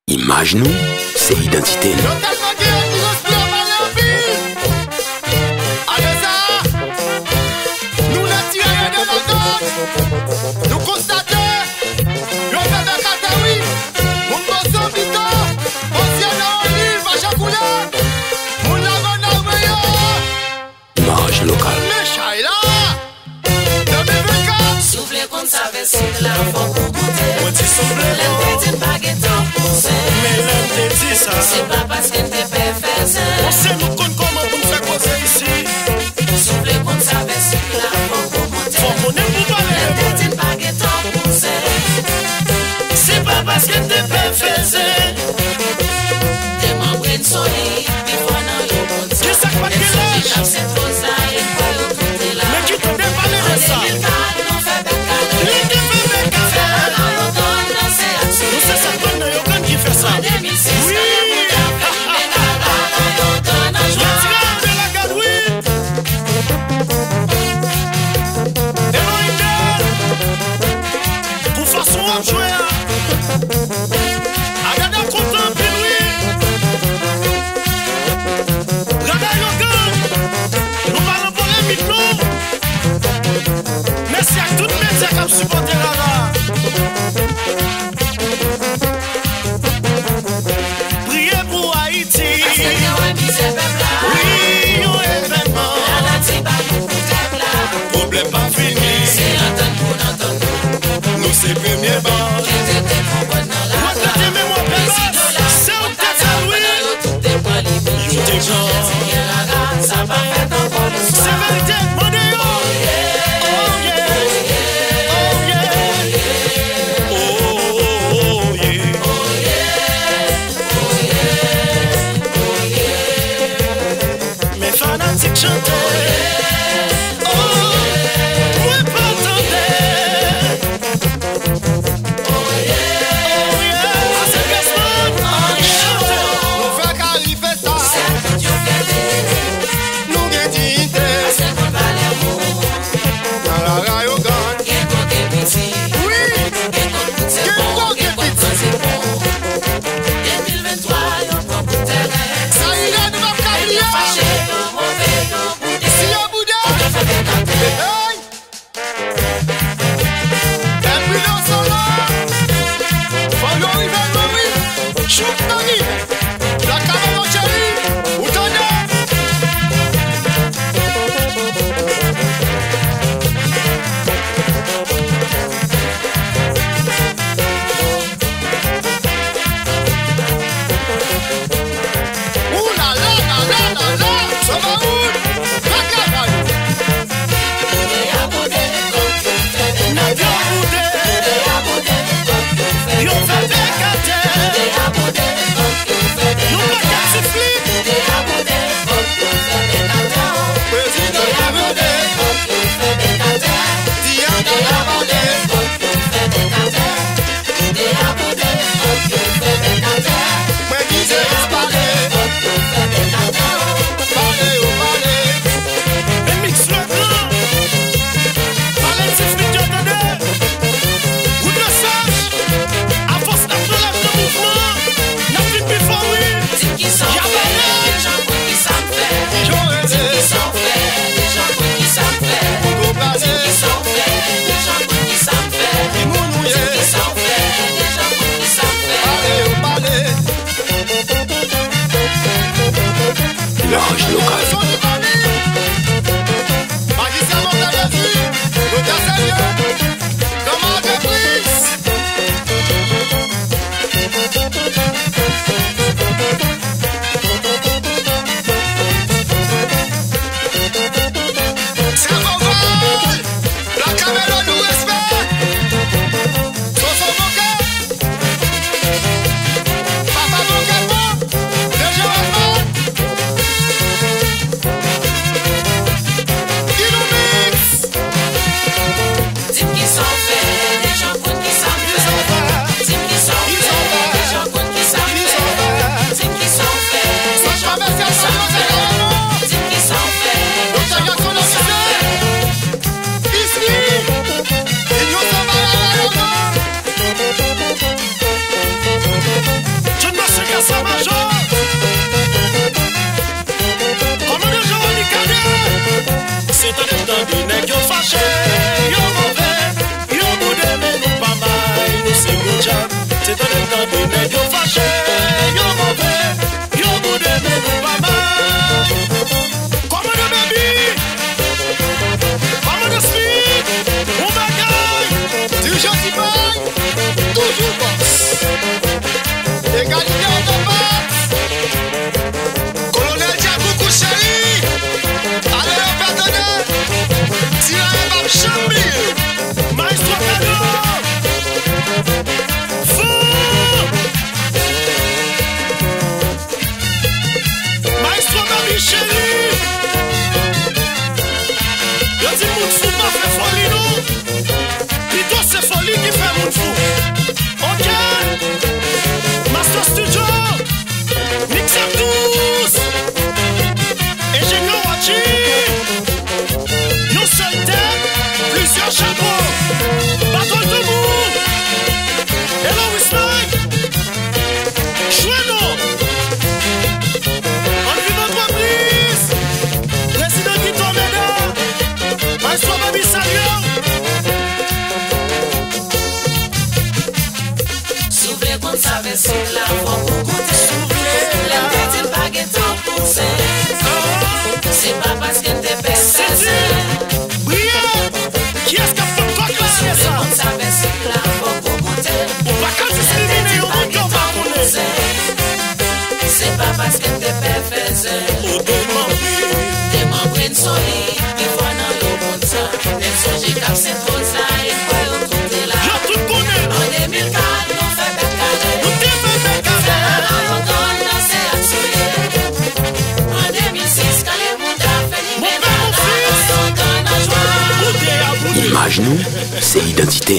Image nous, c'est identité. Nous constatons, le fait de Kataoui, mon bosso Vito, ancien olive à Chacoula, mon lavon Image locale. mais Shaila, 2024. Soufflez qu'on savait si la faut pour goûter. On dit soufflé, L'interdit baguette en poussée. mais l'interdit ça. C'est pas parce qu'elle t'est pas faisait. On sait nous connaît comment on fait causer ici. Soufflez qu'on savait si la faut pour goûter. Faut qu'on ait pour parler. L'interdit baguette en poussée. C'est pas parce que t'es pas faisait. Des membres solides, des fois dans le bon temps. Qui ça quoi Les qu'il soucis lâche? dans cette pose là, et quoi le tout est là. Mais qui te déballe de ça? En 2004, on fait belle calée. Les qui fait des Faire cafés. la main au don, danser à Nous c'est ça qu'on a aucun qui fait ça. En 2006, Oui. Retirez la gadouille. Héroïne. Pour façon à jouer. Agada content Piloui. Rada Yogan. Nous parlons pour les micros. Merci à toutes les médias qui ont supporté Rada. Priez pour Haïti. Oui, au événement. Problème pas fini. Nous c'est premier banc. Retraitez-moi personne. C'est où t'es ça, oui. Yo t'es grand. C'est vérité, mon Dieu. Oh yeah. Oh yeah. Oh yeah. Mes fanatiques chantaient. Oh, ouais, pas attendez. Oh yeah. À cette personne, on chante. Nous fait qu'arriver ça, nous guéditer, dans la Rayogan. Oui, ça ira de ma carrière. Si y'a Bouddha, hey, et puis dans son là, Fando Rivel, oui, Chouk Tony, la caméra chérie, où t'en es? Ouh là là là là là là, ça va où? La caméra. Nadia Boudé. Yo fait des catés. Nous pas qu'à souffler. Président Abodé, Diane Abodé, moi disais Abodé, parlez au palais, Le mix le grand. Parlez de ce que tu entendais. Ou de sage. À force d'appeler le mouvement. N'a plus plus fort, oui. j'aurais des gros palais, qui mounouillent, parlez au palais, Image locale. son du palais, magicien Montalési, le Casselier, comment entreprise. C'est un vol, la caméra nous respecte. Soso Moka, Papa Moka, déjà Osman, qui nous mixe. Tim qui s'en fait, Nèg yo fâché, yo mauvais, yo boudé mais nous pas mal. Comment de baby, comment de speed, on bagaille. Toujours si paille, toujours boss. Égalité automate. Colonel Diaboukou chéri. Allez, on va donner. Tire un bam chambly. Maestro Cano, fou. Maestro Babi chéri. Yo dis moun fou pas fait folie nous. Plutôt c'est folie qui fait moun fou. Ok, Master Studio, Mixem 12, Ingénieur Wachi. Yon seul tête, plusieurs chapeaux. Battle de bout. Hello respect. Choueno. En vue d'entreprise. Président Guito Meda. Maestro Babi Samuel. Soufflez qu'on savait sur la voix pour goûter. La tête est baguette en poussée. C'est pas parce que t'es pesé. Brière. Qui est-ce qui a fait quoi clarier ça? On savait sur la voix pour goûter. Ou pas qu'à discriminer, on va qu'on va connaître. C'est pas parce que t'es pesé. Ou demander. Des membres solides, des fois dans le bon temps. Des sujets comme c'est trop ça, et quoi on tout est là. Y'a tout connaît. En 2004, on fait bête carré. Nous t'es fait C'est bécader. la l'abandon, c'est à tuer. En 2006, quand les mondes a fait Mon l'hiver, père, mon fils. on donne à joie. Boudé à boudé. Image nous, c'est identité.